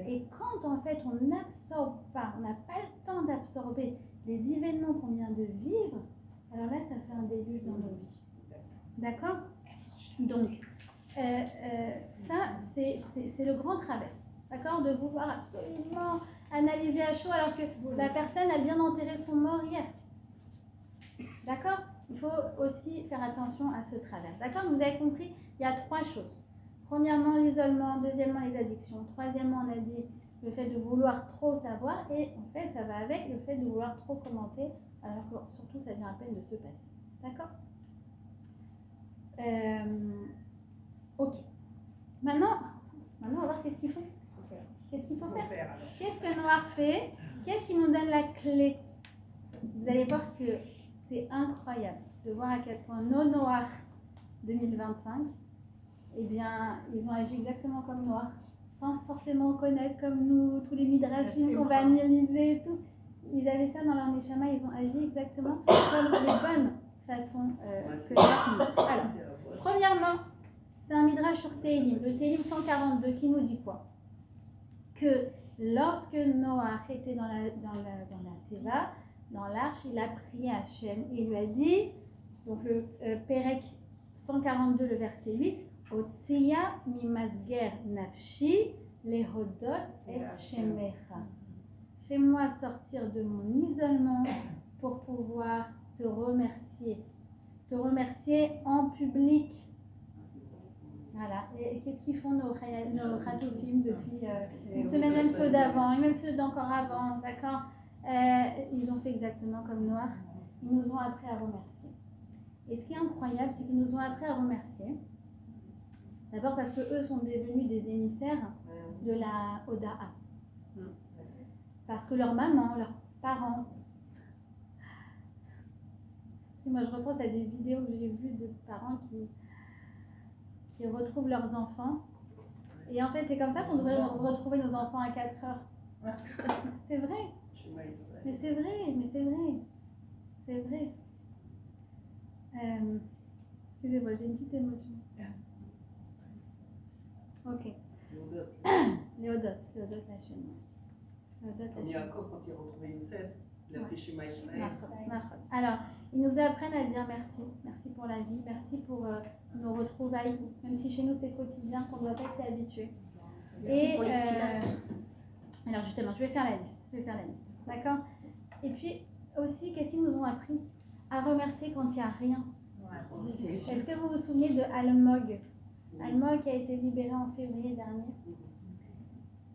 Et quand, en fait, on n'absorbe pas, on n'a pas le temps d'absorber les événements qu'on vient de vivre, alors là, ça fait un déluge dans nos vies. D'accord? Donc, ça, c'est le grand travers. D'accord? De vouloir absolument analyser à chaud alors que la personne a bien enterré son mort hier. D'accord? Il faut aussi faire attention à ce travers. D'accord? Vous avez compris? Il y a 3 choses. Premièrement, l'isolement. Deuxièmement, les addictions. Troisièmement, on a dit le fait de vouloir trop savoir. Et en fait, ça va avec le fait de vouloir trop commenter. Alors que surtout, ça vient à peine de se passer. D'accord? Ok. Maintenant, on va voir qu'est-ce qu'il faut. Qu'est-ce qu'il faut faire? Qu'est-ce que Noir fait? Qu'est-ce qui nous donne la clé? Vous allez voir que c'est incroyable de voir à quel point nos Noirs 2025, eh bien, ils ont agi exactement comme Noir, sans forcément connaître comme nous, tous les midrashim qu'on va analyser et tout. Ils avaient ça dans leur Neshama, ils ont agi exactement comme les bonnes façons que Noir nous. Alors, premièrement, c'est un midrash sur Tehillim, le Tehillim 142, qui nous dit quoi? Que lorsque Noah était dans la Teva, dans l'arche, il a prié à Hachem. Il lui a dit, donc le Perek 142, le verset 8, Otsia mi masger nafshi lehodot et shemecha. fais-moi sortir de mon isolement pour pouvoir te remercier. Te remercier en public. Voilà. Et qu'est-ce qu'ils font nos Khatoutim depuis une semaine, même ceux d'avant, et même ceux d'encore avant, d'accord? Ils ont fait exactement comme Noir. Ils nous ont appris à remercier. Et ce qui est incroyable, c'est qu'ils nous ont appris à remercier. D'abord parce qu'eux sont devenus des émissaires de la Oda'a. Parce que leur maman, leurs parents... Moi, je repense à des vidéos que j'ai vues de parents qui retrouvent leurs enfants. Et en fait, c'est comme ça qu'on devrait retrouver nos enfants à 4 heures. C'est vrai. Mais c'est vrai, mais c'est vrai. C'est vrai. Excusez-moi, j'ai une petite émotion. Ok. Léodot Hachem. Yaakov, quand il retrouvait Youssef, il a fait Shema Israël. Alors, ils nous apprennent à dire merci. Merci pour la vie, merci pour nos retrouvailles, même si chez nous c'est quotidien, qu'on ne doit pas s'y habituer. Et alors justement, je vais faire la liste. D'accord? Et puis aussi, qu'est-ce qu'ils nous ont appris? À remercier quand il n'y a rien. Est-ce que vous vous souvenez de Almog? Almog a été libéré en février dernier.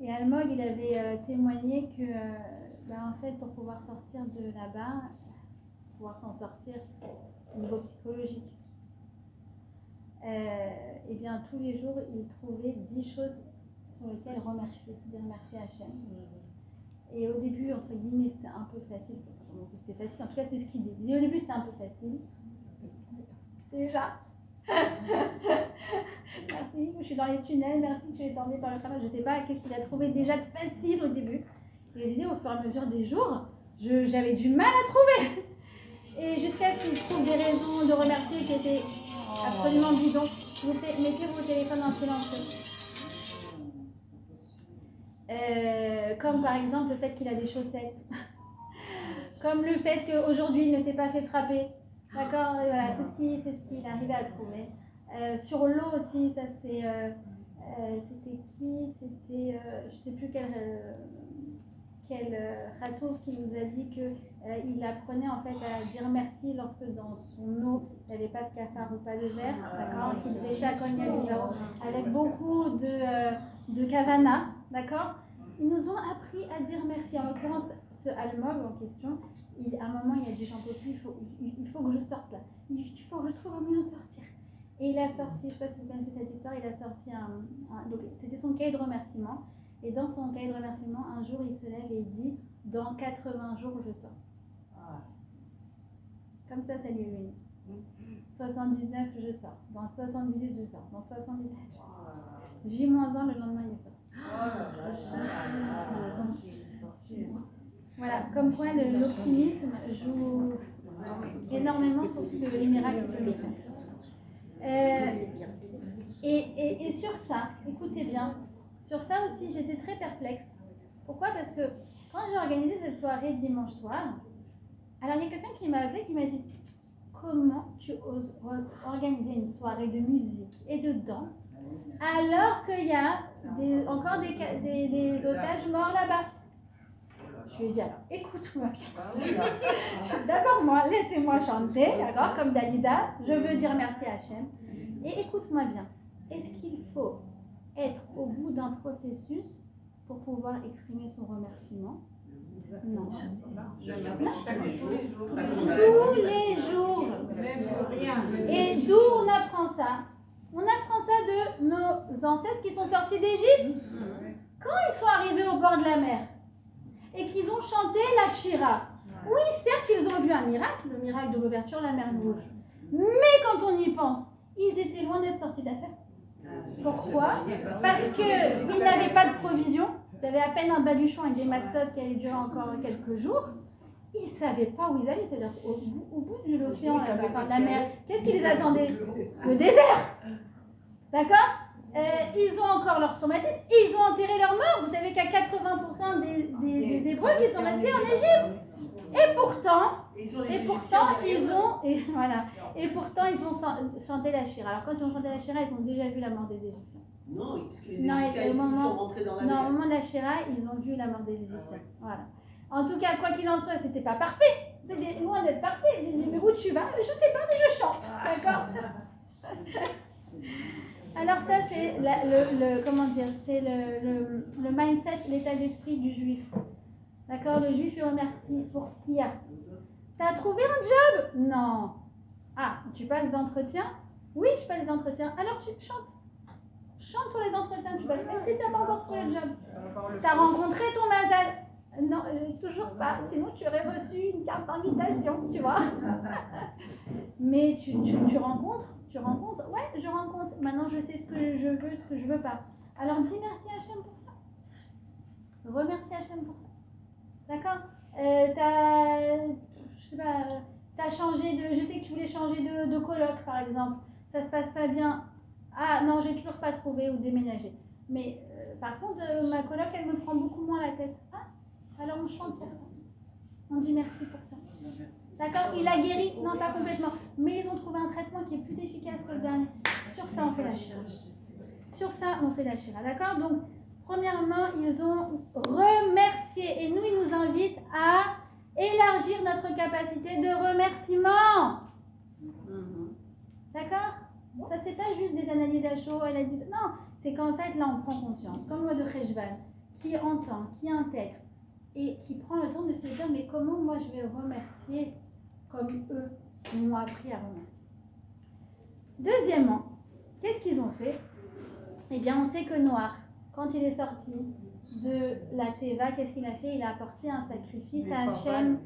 Et Almog, il avait témoigné que, en fait, pour pouvoir sortir de là-bas, pouvoir s'en sortir au niveau psychologique, et bien tous les jours, il trouvait 10 choses sur lesquelles dire merci à Hachem. Et au début, entre guillemets, c'était un peu facile. C'était facile, en tout cas, c'est ce qu'il dit. Et au début, c'était un peu facile. Déjà. Merci, je suis dans les tunnels, merci que tu es tombé par le travail. Je ne sais pas qu'est-ce qu'il a trouvé déjà de facile au début. Et je disais, au fur et à mesure des jours, j'avais du mal à trouver. Et jusqu'à ce qu'il trouve des raisons de remercier qui étaient absolument bidons. S'il vous plaît, mettez vos téléphones en silencieux. Comme par exemple le fait qu'il a des chaussettes. Comme le fait qu'aujourd'hui il ne s'est pas fait frapper. D'accord, voilà, c'est ce qu'il arrivait à trouver. Sur l'eau aussi, ça c'est... c'était qui? C'était... je ne sais plus quel Khatouf qui nous a dit qu'il apprenait en fait à dire merci lorsque dans son eau il n'y avait pas de cafard ou pas de verre, d'accord, qu'il faisait chaque avec beaucoup de kavana, d'accord. Ils nous ont appris à dire merci. En l'occurrence, ce Almog en question, à un moment il a dit j'en peux plus, il faut que je sorte là, il faut que je trouve un moyen de sortir. Et il a sorti, je ne sais pas si vous connaissez cette histoire, il a sorti donc c'était son cahier de remerciement. Et dans son cahier de remerciement, un jour, il se lève et il dit « Dans 80 jours, je sors. » Comme ça lui est venu. 79, je sors. Dans 78, je sors. Dans 77, je sors. J-1, le lendemain, il sort. Voilà, comme quoi l'optimisme joue énormément sur les miracles que nous faisons. Et sur ça, écoutez bien, sur ça aussi, j'étais très perplexe. Pourquoi? Parce que quand j'ai organisé cette soirée dimanche soir, alors il y a quelqu'un qui m'a appelé, qui m'a dit « Comment tu oses organiser une soirée de musique et de danse alors qu'il y a encore des otages morts là-bas ?» Je lui ai dit « Alors, écoute-moi bien. D'abord, laissez-moi chanter, d'accord, comme Dalida. Je veux dire merci à Hachem. Et écoute-moi bien. Est-ce qu'il faut être au bout d'un processus pour pouvoir exprimer son remerciement? Non. Tous les jours. Et d'où on apprend ça? On apprend ça de nos ancêtres qui sont sortis d'Égypte. Quand ils sont arrivés au bord de la mer et qu'ils ont chanté la Shira. Oui, certes, ils ont vu un miracle, le miracle de l'ouverture de la mer Rouge. Mais quand on y pense, ils étaient loin d'être sortis d'affaires. Pourquoi? Parce qu'ils n'avaient pas de provisions. Ils avaient à peine un baluchon et des matzot qui allaient durer encore quelques jours. Ils ne savaient pas où ils allaient. C'est-à-dire au bout de l'océan, de la mer, qu'est-ce qui les attendait? Le désert. D'accord? Ils ont encore leur traumatisme et ils ont enterré leurs morts. Vous savez qu'il y a 80% des Hébreux qui sont restés en Égypte. Et pourtant, ils ont chanté la Shira. Alors quand ils ont chanté la Shira, ils ont déjà vu la mort des Égyptiens. Non, parce que les Égyptiens, ils sont rentrés dans la mer. Non, au moment de la Shira, ils ont vu la mort des Égyptiens. Voilà. En tout cas, quoi qu'il en soit, c'était pas parfait. C'était loin d'être parfait. J'ai dit, mais où tu vas? Je sais pas, mais je chante. D'accord? Alors ça, c'est comment dire, c'est le mindset, l'état d'esprit du juif. D'accord? Le juif, il remercie pour ce qu'il y a. T'as trouvé un job? Non. Ah, tu passes des entretiens? Oui, je passe des entretiens. Alors tu chantes. Chante sur les entretiens, tu passes. Même si t'as pas encore trouvé le job. T'as rencontré ton mazal? Non, toujours pas. Sinon, tu aurais reçu une carte d'invitation, tu vois. Mais tu rencontres? Tu rencontres? Ouais, je rencontre. Maintenant, je sais ce que je veux, ce que je veux pas. Alors, dis merci à Hachem pour ça. Remercie Hachem pour ça. D'accord? Je sais pas, t'as changé je sais que tu voulais changer de coloc, par exemple. Ça se passe pas bien. Ah, non, j'ai toujours pas trouvé ou déménagé. Mais, par contre, ma coloc, elle me prend beaucoup moins la tête. Ah, alors on chante pour ça. On dit merci pour ça. D'accord? Il a guéri? Non, pas complètement. Mais ils ont trouvé un traitement qui est plus efficace que le dernier. Sur ça, on fait la shira. Sur ça, on fait la shira. D'accord? Donc, premièrement, ils ont remercié. Et nous, ils nous invitent à élargir notre capacité de remerciement. D'accord? Ça, c'est pas juste des analyses à chaud. Elle a dit non, c'est qu'en fait, là, on prend conscience. Comme moi de Cheshvan, qui entend, qui intègre et qui prend le temps de se dire mais comment moi je vais remercier comme eux m'ont appris à remercier. Deuxièmement, qu'est-ce qu'ils ont fait? Eh bien, on sait que Noach, quand il est sorti de la Teva, qu'est-ce qu'il a fait? Il a apporté un sacrifice à Hachem.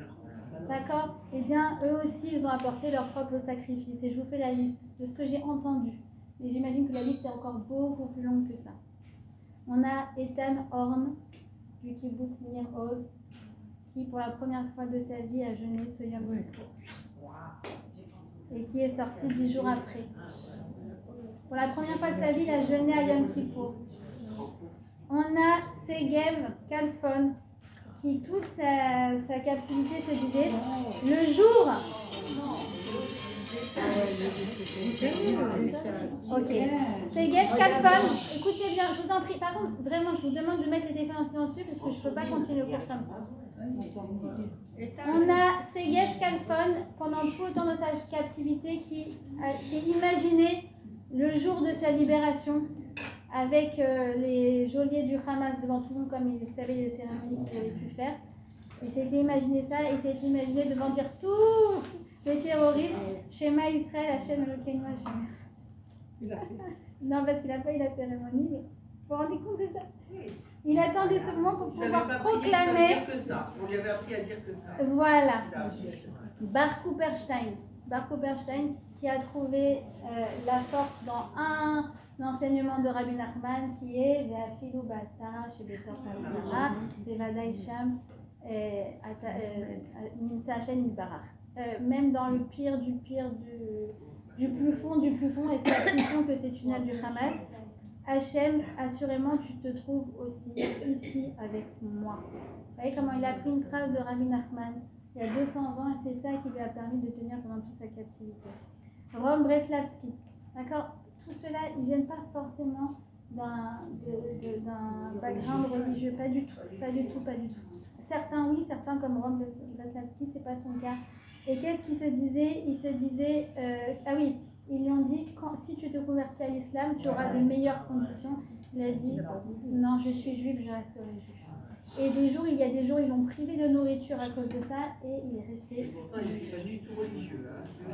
D'accord? Eh bien, eux aussi, ils ont apporté leur propre sacrifice. Et je vous fais la liste de ce que j'ai entendu. Et j'imagine que la liste est encore beaucoup plus longue que ça. On a Ethan Horn, du kibbutz Nir Oz, qui pour la première fois de sa vie a jeûné ce Yom Kippur. Et qui est sorti 10 jours après. Pour la première fois de sa vie, il a jeûné à Yom Kippur. On a Segev Kalfon, qui toute sa captivité se disait le jour. Ok. Segev Kalfon, écoutez bien, je vous en prie. Par contre, vraiment, je vous demande de mettre les effets en silencieux parce que je ne peux pas continuer le cours comme ça. On a Segev Kalfon pendant tout le temps de sa captivité qui s'est imaginé le jour de sa libération avec les geôliers du Hamas devant tout le monde, comme il savait les cérémonies qu'il avait pu faire. Il s'était imaginé ça, il s'était imaginé devant dire tous les terroristes, Shema Israël, Hachem Elokeinu Hachem. Non, parce qu'il n'a pas eu la cérémonie, mais vous vous rendez compte de ça? Il attendait ce moment pour pouvoir proclamer. On lui avait appris à dire que ça. Voilà. Bar Cooperstein qui a trouvé la force dans un enseignement de Rabbi Nachman qui est Ve'afilu Ba'asara Shebetor Kamara Vevadai Sham Nimsa Hashem Yitbarach. Même dans le pire du plus fond, et c'est la question que c'est une âme du Hamas, Hachem, assurément, tu te trouves aussi ici avec moi. Vous voyez comment il a pris une phrase de Rabbi Nachman il y a 200 ans et c'est ça qui lui a permis de tenir pendant toute sa captivité. Rom Breslavski, d'accord? Tout cela, ils ne viennent pas forcément d'un background religieux, pas du tout. Certains oui, certains comme Rom Breslavski, c'est pas son cas. Et qu'est-ce qu'il se disait? Il se disait, ah oui, ils lui ont dit, si tu te convertis à l'islam, tu auras des meilleures conditions. Il a dit, non, je suis juif, je resterai juif. Et il y a des jours, ils l'ont privé de nourriture à cause de ça, et il est resté. Pourtant, il n'est pas du tout religieux.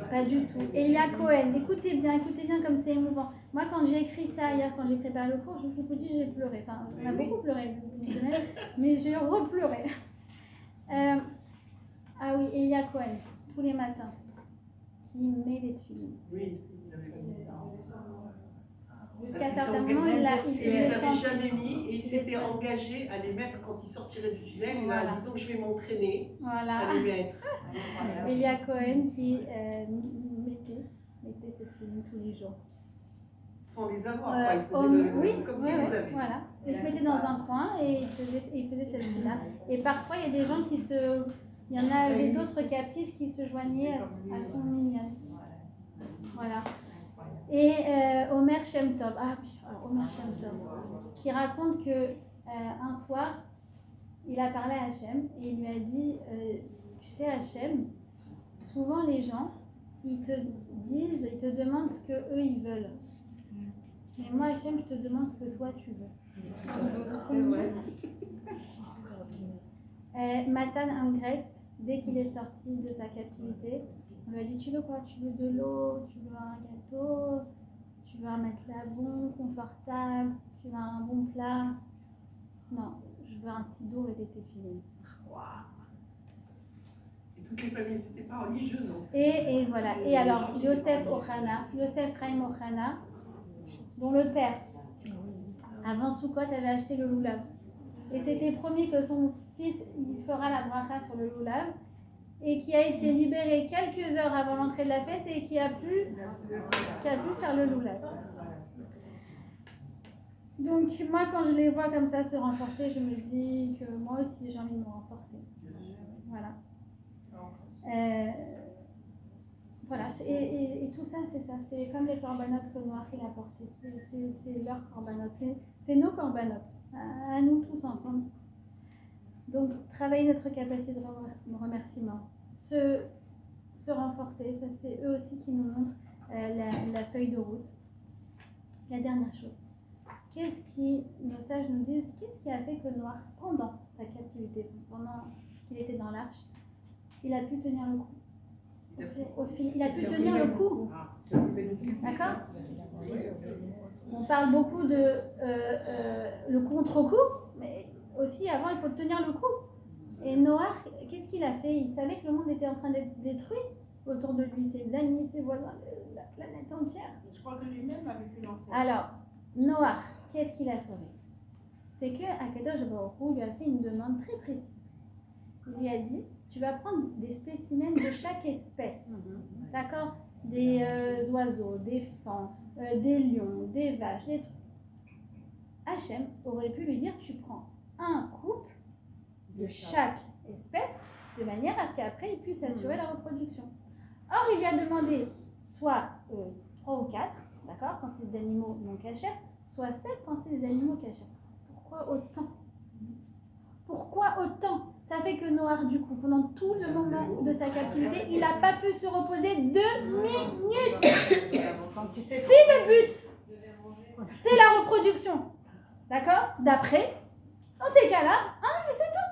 Pas du tout. Elia Cohen, écoutez bien comme c'est émouvant. Moi, quand j'ai écrit ça hier, quand j'ai préparé le cours, je vous dis, j'ai pleuré. Enfin, on a beaucoup pleuré une semaine, mais j'ai repleuré. Ah oui, Elia Cohen, tous les matins, qui met les tuiles. Oui. Jusqu'à un certain moment, il les avait jamais mis et il s'était engagé à les mettre quand il sortirait du tunnel. Il a dit donc je vais m'entraîner à les mettre. Elia Cohen qui mettait ses tuiles tous les jours. Sans les avoir, il faisait comme s'il les avait. Voilà, il se mettait dans un coin et il faisait cette tuile-là. Et parfois, il y a des gens il y en avait d'autres captifs qui se joignaient à son minyan. Voilà. Et Omer Shem Tov, Omer Shem Tov, qui raconte que un soir, il a parlé à Hachem et il lui a dit, tu sais Hachem, souvent les gens, ils te disent, ils te demandent ce que eux ils veulent. Mais moi Hachem, je te demande ce que toi tu veux. Matan Amgrest, dès qu'il est sorti de sa captivité, on lui a dit, tu veux quoi? Tu veux de l'eau, tu veux un gâteau, tu veux un matelas bon, confortable, tu veux un bon plat? Non, je veux un sidour et des téfilines. Et toutes les familles, c'était pas religieux, non? Et voilà. Et alors, Yosef Chaim Ochana, dont le père, avant Sukkot, avait acheté le loulav. Et c'était promis que son fils il fera la bracha sur le loulav, et qui a été libéré quelques heures avant l'entrée de la fête et qui a pu faire le loulav. Donc moi quand je les vois comme ça se renforcer, je me dis que moi aussi j'ai envie de me renforcer. Voilà. Voilà. Et tout ça c'est ça. C'est comme les corbanotes que Noach il a portés. C'est leurs corbanotes. C'est nos corbanotes. À nous tous ensemble. Donc travailler notre capacité de remerciement. Se renforcer. Ça c'est eux aussi qui nous montrent la feuille de route. La dernière chose. Qu'est-ce qui, nos sages nous disent, qu'est-ce qui a fait que Noach, pendant sa captivité, pendant qu'il était dans l'arche, il a pu tenir le coup? Il a pu tenir le coup. D'accord? On parle beaucoup de le contre-coup, mais aussi avant il faut tenir le coup. Et Noach, qu'est-ce qu'il a fait? Il savait que le monde était en train d'être détruit autour de lui, ses amis, ses voisins, la planète entière. Je crois que lui-même a vécu l'enfer. Alors, Noach, qu'est-ce qu'il a sauvé? C'est que Akadosh Baruch Hu lui a fait une demande très précise. Il lui a dit, tu vas prendre des spécimens de chaque espèce, d'accord? Des oiseaux, des fans, des lions, des vaches, des trucs. Hachem aurait pu lui dire, tu prends un couple de chaque espèce, de manière à ce qu'après il puisse assurer la reproduction. Or, il lui a demandé soit 3 ou 4, d'accord, quand c'est des animaux non cachers, soit 7 quand c'est des animaux cachers. Pourquoi autant? Pourquoi autant? Ça fait que Noach, du coup, pendant tout le moment de sa captivité, il n'a pas pu se reposer 2 minutes. Si le but, c'est la reproduction, d'accord? D'après, dans ces cas-là, et c'est tout.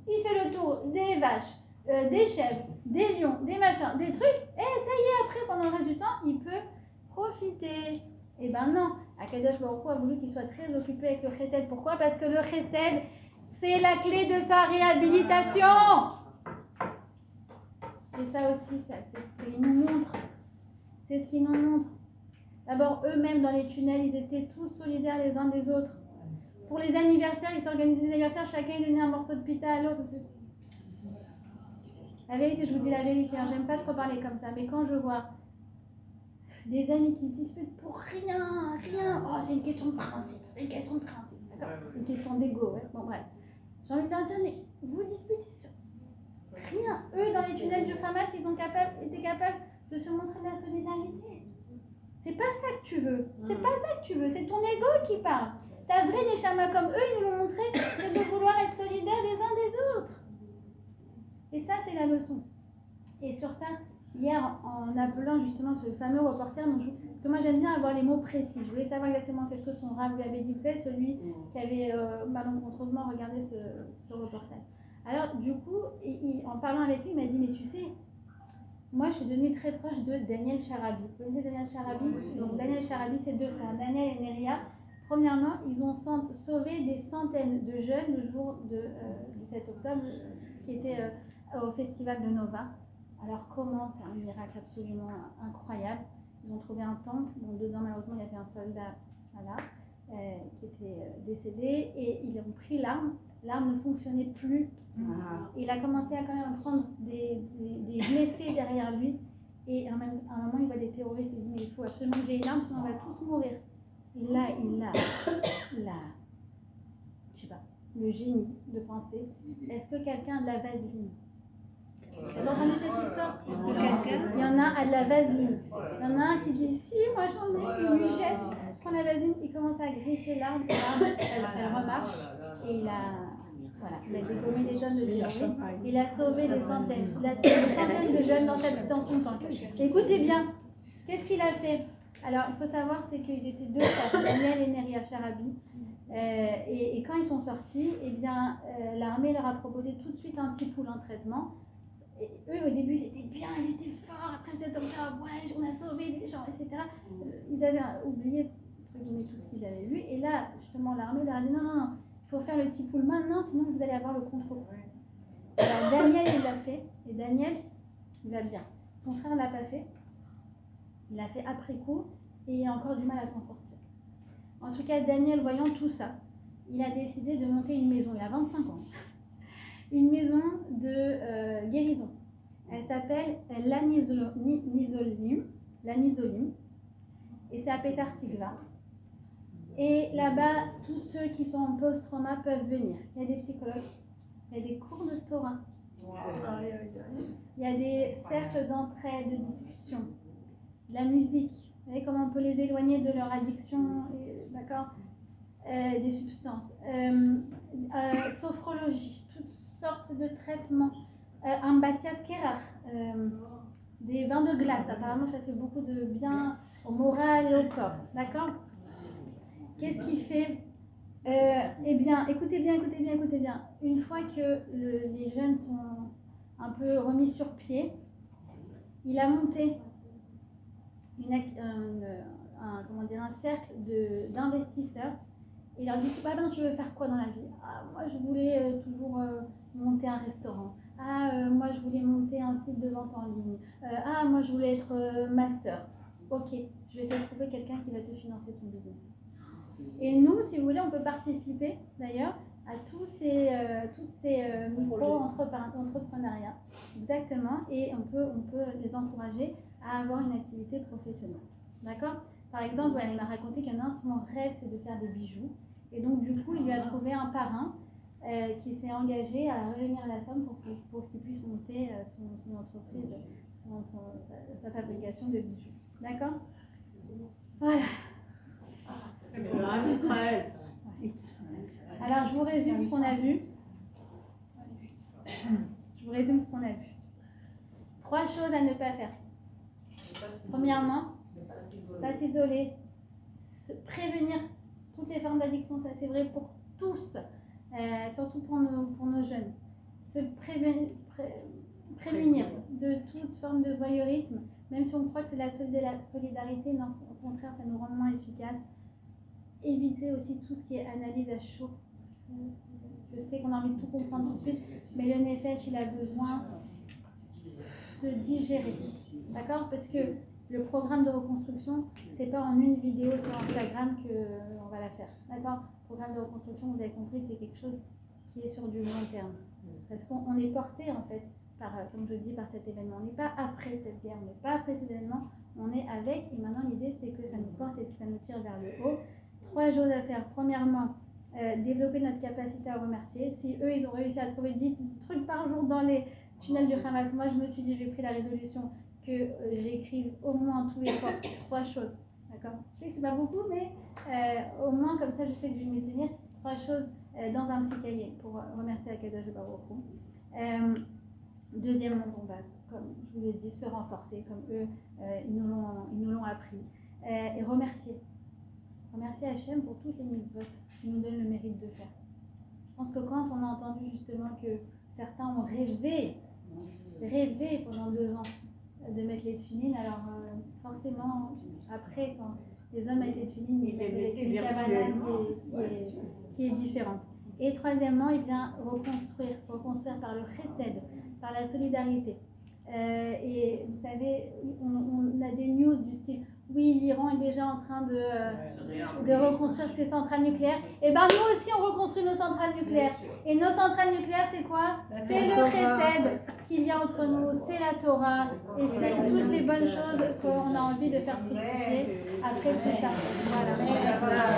Il fait le tour des vaches, des chèvres, des lions, des machins, des trucs, et ça y est, après, pendant le reste du temps, il peut profiter. Eh ben non, Akadosh Baruch Hu a voulu qu'il soit très occupé avec le chesed. Pourquoi? Parce que le chesed, c'est la clé de sa réhabilitation. Et ça aussi, c'est ce qu'ils nous montrent. C'est ce qu'ils nous montrent. D'abord, eux-mêmes, dans les tunnels, ils étaient tous solidaires les uns des autres. Pour les anniversaires, ils s'organisaient des anniversaires, chacun il donnait un morceau de pita à l'autre. La vérité, je vous dis la vérité, hein, j'aime pas trop parler comme ça, mais quand je vois des amis qui se disputent pour rien, oh c'est une question de principe, d'accord, une question d'ego, ouais. Bon bref. J'ai envie de leur dire, mais vous disputez sur rien. Eux, dans les tunnels du Hamas, ils ont été capables de se montrer de la solidarité. C'est pas ça que tu veux, c'est pas ça que tu veux, c'est ton ego qui parle. Ta vraie neshama comme eux, ils nous l'ont montré, c'est de vouloir être solidaires les uns des autres. Et ça, c'est la leçon. Et sur ça, hier, en appelant justement ce fameux reporter, parce que moi j'aime bien avoir les mots précis, je voulais savoir exactement qu'est-ce que son rab lui avait dit, vous savez, celui qui avait malencontreusement regardé ce reportage. Alors du coup, en parlant avec lui, il m'a dit, mais tu sais, moi je suis devenue très proche de Daniel Charabi. Vous connaissez Daniel Charabi? Donc Daniel Charabi, c'est 2 frères, Daniel et Neria. Premièrement, ils ont sauvé des centaines de jeunes le jour du 7 octobre, qui était au festival de Nova. Alors comment? C'est un miracle absolument incroyable. Ils ont trouvé un temple, dont dedans malheureusement il y avait un soldat qui était décédé, et ils ont pris l'arme. L'arme ne fonctionnait plus. Il a commencé à quand même prendre des blessés derrière lui, et à un moment il voit des terroristes, il dit mais il faut absolument que j'ai une arme sinon on va tous mourir. Et là il a je sais pas, le génie de penser, est-ce que quelqu'un a de la vaseline? Vous avez entendu cette histoire? Il y en a à de la vaseline. Il y en a un qui dit si, moi j'en ai, il lui jette, prend la vaseline, il commence à graisser l'arme, elle remarche, et il a Voilà, il a dégommé des tonnes de terroristes, il a sauvé des centaines de jeunes dans son camp. Écoutez bien, qu'est-ce qu'il a fait? Alors, il faut savoir, c'est qu'ils étaient deux frères, Daniel et Neri Sharabi. Et quand ils sont sortis, eh bien, l'armée leur a proposé tout de suite un petit pool en traitement. Et eux, au début, ils étaient bien, ils étaient forts. Après cet octobre, ouais, on a sauvé des gens, etc. Ils avaient oublié tout ce qu'ils avaient vu. Et là, justement, l'armée leur a dit non, il faut faire le petit pool maintenant, sinon vous allez avoir le contrôle. Alors, Daniel, il l'a fait. Et Daniel, il va bien. Son frère ne l'a pas fait. Il l'a fait après coup. Et il a encore du mal à s'en sortir. En tout cas, Daniel, voyant tout ça, il a décidé de monter une maison. Il a 25 ans. Une maison de guérison. Elle s'appelle l'Anizolim. Et c'est à Petar Tikva. Et là-bas, tous ceux qui sont en post-trauma peuvent venir. Il y a des psychologues, il y a des cours de Torah, il y a des cercles d'entraide, de discussion, de la musique. Vous voyez comment on peut les éloigner de leur addiction, d'accord, des substances. Sophrologie, toutes sortes de traitements. Un batiat kerach, des bains de glace. Apparemment, ça fait beaucoup de bien au moral et au corps. D'accord? Qu'est-ce qu'il fait? Eh bien, écoutez bien. Une fois que les jeunes sont un peu remis sur pied, il a monté un cercle d'investisseurs. Il leur dit, tu veux faire quoi dans la vie? Moi, je voulais toujours monter un restaurant. Moi, je voulais monter un site de vente en ligne. Moi, je voulais être masseur. Ok, je vais te trouver quelqu'un qui va te financer ton business. Et nous, si vous voulez, on peut participer d'ailleurs à tous ces micro-entrepreneuriats. Exactement. Et on peut les encourager à avoir une activité professionnelle. D'accord? Par exemple, elle m'a raconté qu'il y en a un, son rêve, c'est de faire des bijoux. Et donc, du coup, il lui a trouvé un parrain qui s'est engagé à réunir la somme pour qu'il puisse monter son entreprise, sa fabrication de bijoux. D'accord? Voilà. Alors, je vous résume ce qu'on a vu. 3 choses à ne pas faire. Premièrement, pas s'isoler, prévenir toutes les formes d'addiction, ça c'est vrai pour tous, surtout pour nos jeunes. Se prémunir de toute forme de voyeurisme, même si on croit que c'est la solidarité, non, au contraire, ça nous rend moins efficaces. Éviter aussi tout ce qui est analyse à chaud. Je sais qu'on a envie de tout comprendre tout de suite, mais le nefesh, il a besoin de digérer. D'accord? Parce que le programme de reconstruction, c'est pas en une vidéo sur Instagram qu'on va la faire. D'accord? Le programme de reconstruction, vous avez compris, c'est quelque chose qui est sur du long terme. Parce qu'on est porté, en fait, comme je dis, par cet événement. On n'est pas après cette guerre, on n'est pas après cet événement, on est avec. Et maintenant, l'idée, c'est que ça nous porte et que ça nous tire vers le haut. 3 choses à faire. Premièrement, développer notre capacité à remercier. Si eux, ils ont réussi à trouver 10 trucs par jour dans les tunnels du Hamas, moi, je me suis dit, j'ai pris la résolution que j'écrive au moins tous les soirs 3 choses. D'accord? Je sais que c'est pas beaucoup, mais au moins, comme ça, je sais que je vais m'y tenir. 3 choses dans un petit cahier pour remercier Akadosh Baruch Hu. Deuxièmement, comme je vous l'ai dit, se renforcer, comme eux, ils nous l'ont appris. Et remercier. Remercier Hachem pour toutes les mitzvot qui nous donnent le mérite de faire. Je pense que quand on a entendu justement que certains ont rêvé pendant 2 ans de mettre les tunines, alors forcément, après, quand les hommes mettent les tunines, ils mettent avec une cabane qui est différente. Et troisièmement, il vient reconstruire par le chesed, par la solidarité. Et vous savez, on a des news du style, oui, l'Iran est déjà en train de reconstruire ses centrales nucléaires. Et bien nous aussi, on reconstruit nos centrales nucléaires. Et nos centrales nucléaires, c'est quoi? C'est le chesed qu'il y a entre nous, c'est la Torah, et c'est toutes les bonnes choses qu'on a envie de faire fructifier après tout ça. Voilà.